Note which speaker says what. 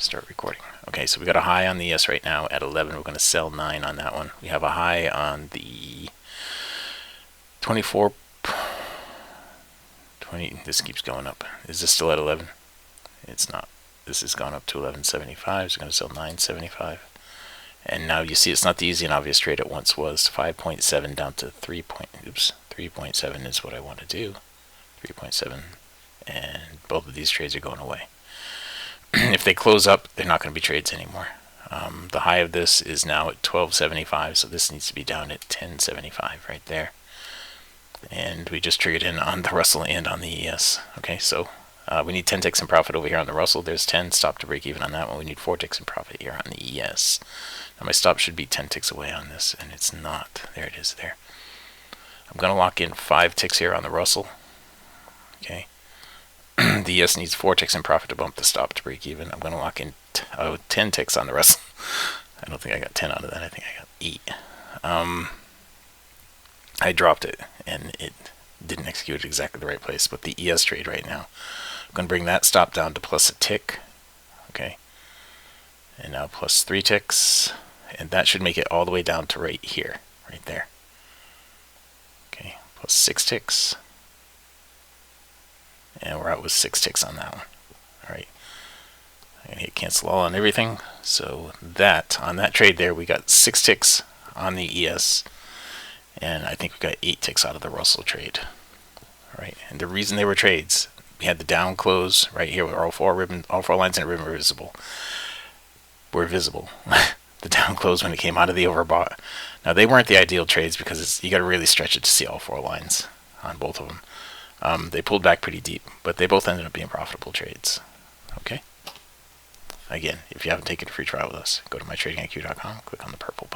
Speaker 1: start recording. Okay, so we got a high on the ES right now at 11. We're going to sell 9 on that one. We have a high on the 24. 20. This keeps going up. Is this still at 11? It's not. This has gone up to 11.75. So we're going to sell 9.75. And now you see it's not the easy and obvious trade it once was. 5.7 down to 3. Oops, 3.7 is what I want to do. 3.7, and both of these trades are going away. If they close up, they're not going to be trades anymore. The high of this is now at 12.75, so this needs to be down at 10.75 right there. And we just triggered in on the Russell and on the ES. Okay, so we need 10 ticks in profit over here on the Russell. There's 10. Stop to break even on that one. We need 4 ticks in profit here on the ES. Now my stop should be 10 ticks away on this, and it's not. There it is there. I'm going to lock in 5 ticks here on the Russell. Okay. The ES needs 4 ticks in profit to bump the stop to break even. I'm going to lock in 10 ticks on the Russell. I don't think I got 10 out of that. I think I got 8. I dropped it, and it didn't execute exactly the right place. But the ES trade right now, I'm going to bring that stop down to plus a tick. Okay. And now plus 3 ticks. And that should make it all the way down to right here. Right there. Okay. Plus 6 ticks. And we're out with 6 ticks on that one. Alright. I'm going to hit cancel all on everything. So that, on that trade there, we got 6 ticks on the ES. And I think we got 8 ticks out of the Russell trade. Alright. And the reason they were trades, we had the down close right here where all four lines in a ribbon were visible. The down close when it came out of the overbought. Now they weren't the ideal trades because you got to really stretch it to see all 4 lines on both of them. They pulled back pretty deep, but they both ended up being profitable trades. Okay. Again, if you haven't taken a free trial with us, go to mytradingiq.com, click on the purple